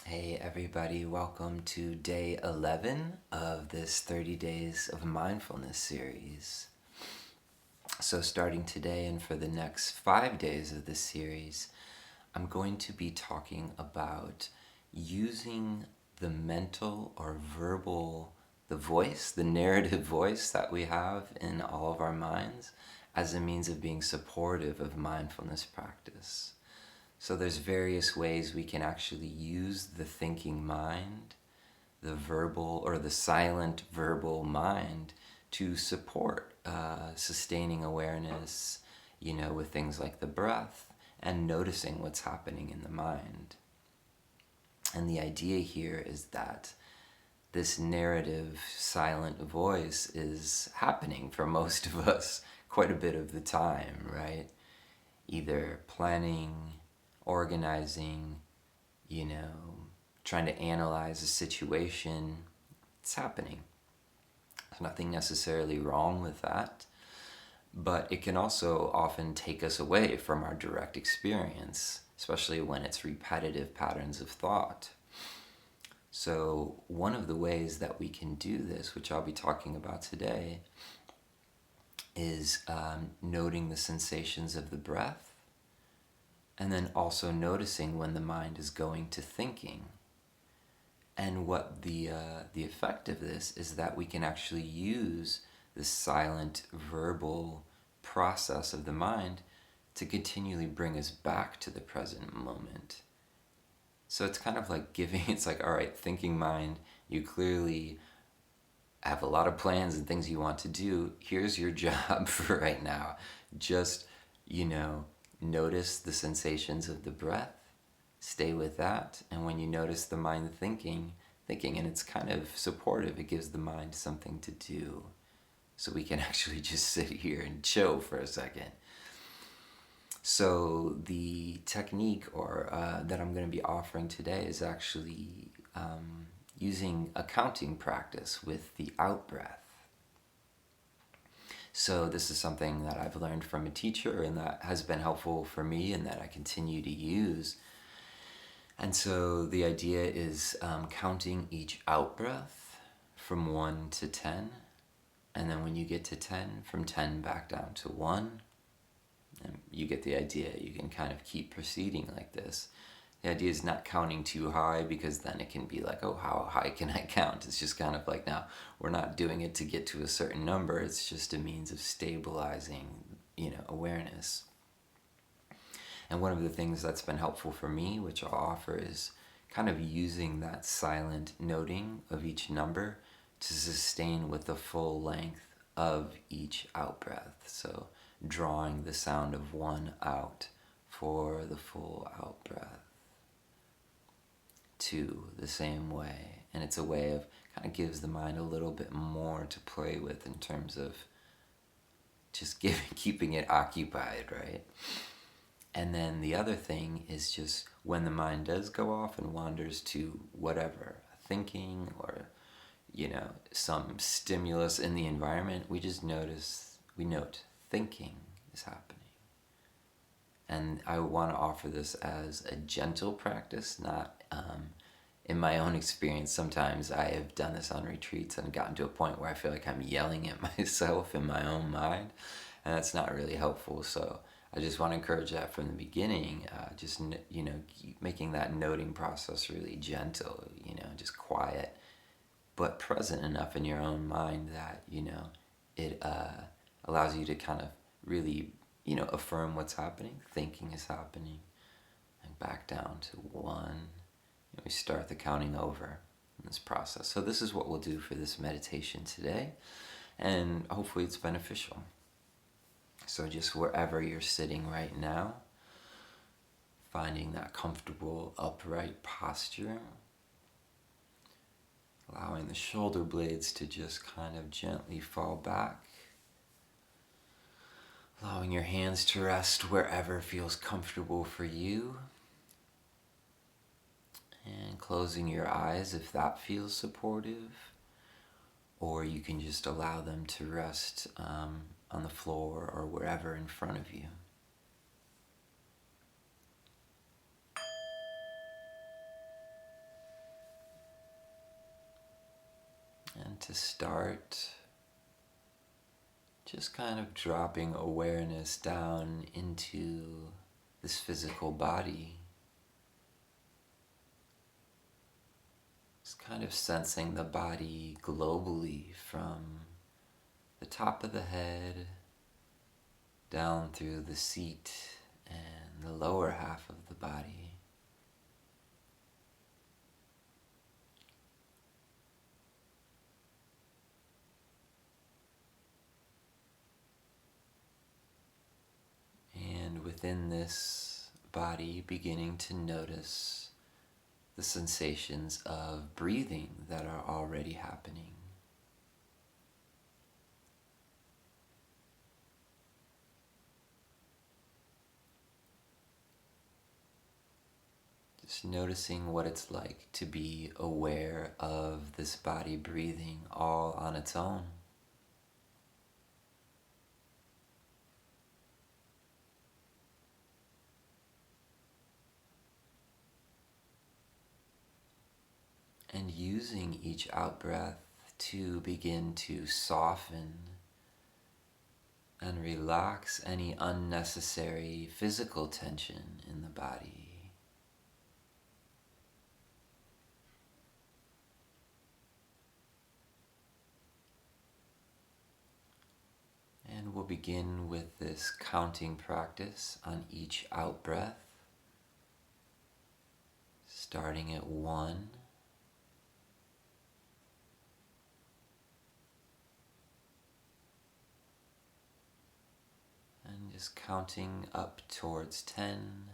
Hey everybody, welcome to day 11 of this 30 Days of Mindfulness series. So starting today and for the next 5 days of this series, I'm going to be talking about using the mental or verbal, the voice, the narrative voice that we have in all of our minds as a means of being supportive of mindfulness practice. So there's various ways we can actually use the thinking mind, the verbal or the silent verbal mind to support sustaining awareness, with things like the breath and noticing what's happening in the mind. And the idea here is that this narrative silent voice is happening for most of us quite a bit of the time, right? Either planning, organizing, trying to analyze a situation. It's happening. There's nothing necessarily wrong with that, but it can also often take us away from our direct experience, especially when it's repetitive patterns of thought. So one of the ways that we can do this, which I'll be talking about today, is noting the sensations of the breath, and then also noticing when the mind is going to thinking. And what the effect of this is that we can actually use the silent verbal process of the mind to continually bring us back to the present moment. So it's kind of like it's like, all right, thinking mind, you clearly have a lot of plans and things you want to do. Here's your job for right now. Just, notice the sensations of the breath, stay with that, and when you notice the mind thinking, and it's kind of supportive, it gives the mind something to do. So we can actually just sit here and chill for a second. So the technique that I'm going to be offering today is actually using a counting practice with the out breath. So this is something that I've learned from a teacher and that has been helpful for me and that I continue to use. And so the idea is counting each out breath from 1 to 10. And then when you get to 10, from 10 back down to 1. And you get the idea. You can kind of keep proceeding like this. The idea is not counting too high, because then it can be like, oh, how high can I count? It's just kind of like, now, we're not doing it to get to a certain number. It's just a means of stabilizing, awareness. And one of the things that's been helpful for me, which I'll offer, is kind of using that silent noting of each number to sustain with the full length of each out breath. So drawing the sound of 1 out for the full out breath. 2 the same way. And it's a way of kind of gives the mind a little bit more to play with in terms of just keeping it occupied, right? And then the other thing is just when the mind does go off and wanders to whatever, thinking or, some stimulus in the environment, we note thinking is happening. And I want to offer this as a gentle practice, not in my own experience. Sometimes I have done this on retreats and gotten to a point where I feel like I'm yelling at myself in my own mind, and that's not really helpful. So I just want to encourage that from the beginning, keep making that noting process really gentle, just quiet, but present enough in your own mind that, it allows you to kind of really, affirm what's happening. Thinking is happening, and back down to 1. We start the counting over in this process. So this is what we'll do for this meditation today, and hopefully it's beneficial. So just wherever you're sitting right now, finding that comfortable upright posture, allowing the shoulder blades to just kind of gently fall back, allowing your hands to rest wherever feels comfortable for you, and closing your eyes if that feels supportive, or you can just allow them to rest on the floor or wherever in front of you. And to start, just kind of dropping awareness down into this physical body. Just kind of sensing the body globally from the top of the head down through the seat and the lower half of the body. And within this body, beginning to notice the sensations of breathing that are already happening. Just noticing what it's like to be aware of this body breathing all on its own. And using each out-breath to begin to soften and relax any unnecessary physical tension in the body. And we'll begin with this counting practice on each out-breath, starting at 1. And just counting up towards 10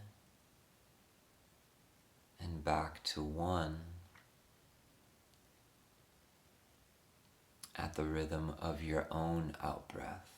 and back to 1 at the rhythm of your own out-breath.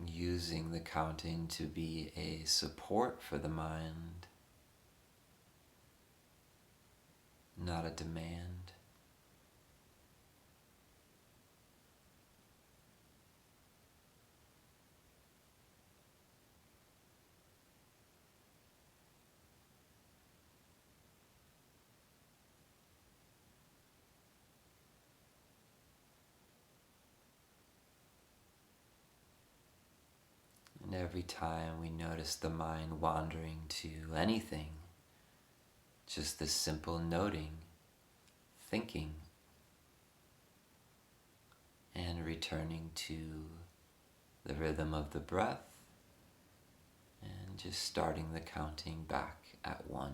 Using the counting to be a support for the mind, not a demand. And every time we notice the mind wandering to anything, just this simple noting, thinking, and returning to the rhythm of the breath, and just starting the counting back at 1.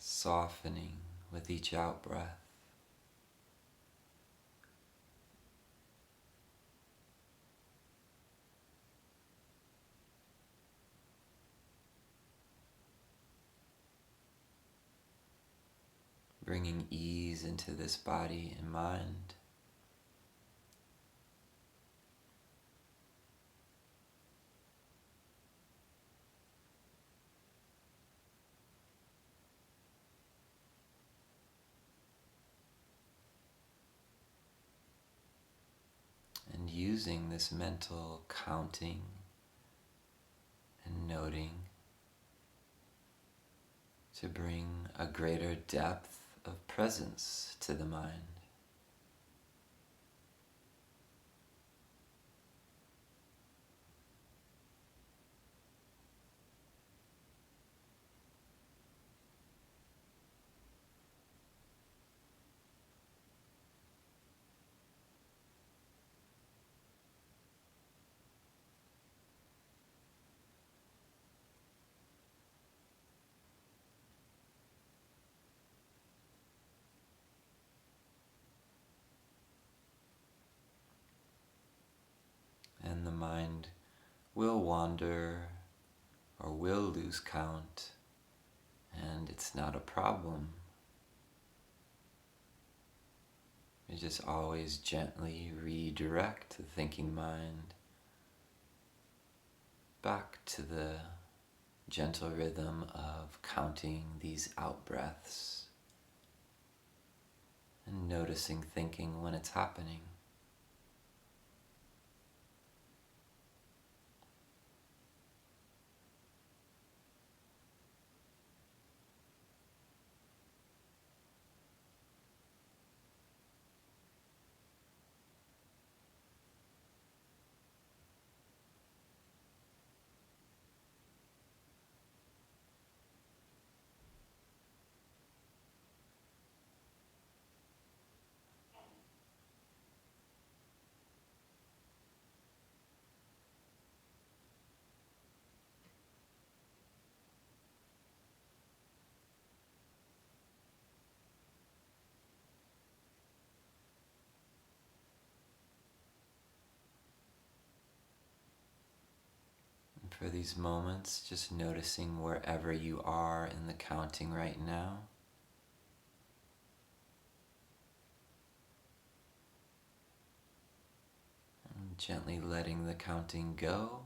Softening with each out-breath. Bringing ease into this body and mind. And using this mental counting and noting to bring a greater depth of presence to the mind. will wander or will lose count, and it's not a problem. You just always gently redirect the thinking mind back to the gentle rhythm of counting these out breaths and noticing thinking when it's happening. And for these moments, just noticing wherever you are in the counting right now. And gently letting the counting go.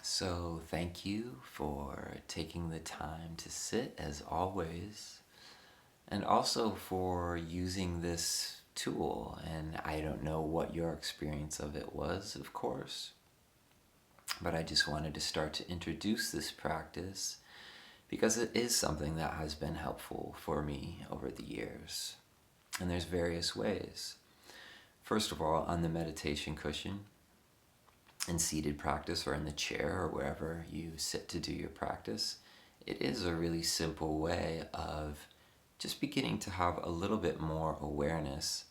So thank you for taking the time to sit as always, and also for using this tool. And I don't know what your experience of it was, of course, but I just wanted to start to introduce this practice because it is something that has been helpful for me over the years. And there's various ways. First of all, on the meditation cushion, in seated practice or in the chair or wherever you sit to do your practice, it is a really simple way of just beginning to have a little bit more awareness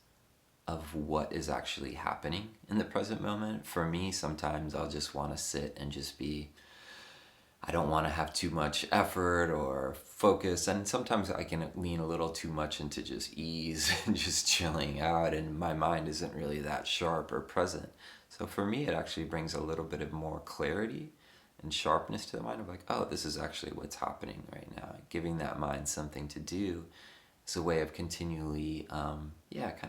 of what is actually happening in the present moment. For me, sometimes I'll just want to sit and just be, I don't want to have too much effort or focus, and sometimes I can lean a little too much into just ease and just chilling out, and my mind isn't really that sharp or present. So for me, it actually brings a little bit of more clarity and sharpness to the mind of like, oh, this is actually what's happening right now. Giving that mind something to do is a way of continually, kind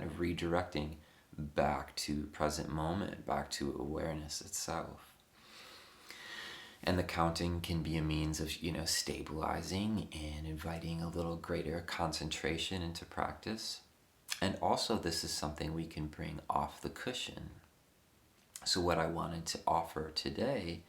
of redirecting back to present moment, back to awareness itself. And the counting can be a means of, stabilizing and inviting a little greater concentration into practice. And also, this is something we can bring off the cushion. So what I wanted to offer today,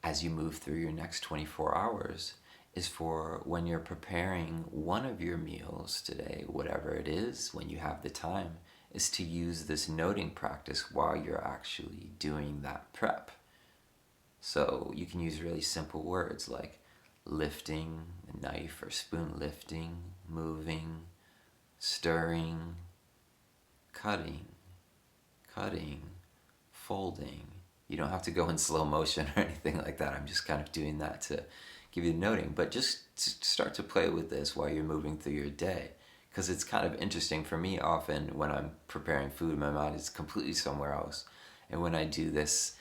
as you move through your next 24 hours, is for when you're preparing one of your meals today, whatever it is, when you have the time, is to use this noting practice while you're actually doing that prep. So you can use really simple words like lifting, the knife or spoon lifting, moving, stirring, cutting, folding. You don't have to go in slow motion or anything like that. I'm just kind of doing that to give you the noting. But just start to play with this while you're moving through your day. Because it's kind of interesting for me often when I'm preparing food, my mind is completely somewhere else. And when I do this,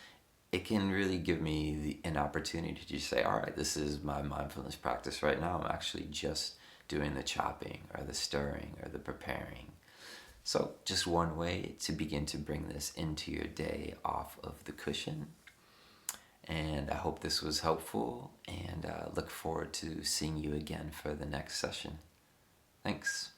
it can really give me an opportunity to just say, all right, this is my mindfulness practice right now. I'm actually just doing the chopping or the stirring or the preparing. So just one way to begin to bring this into your day off of the cushion. And I hope this was helpful, and look forward to seeing you again for the next session. Thanks.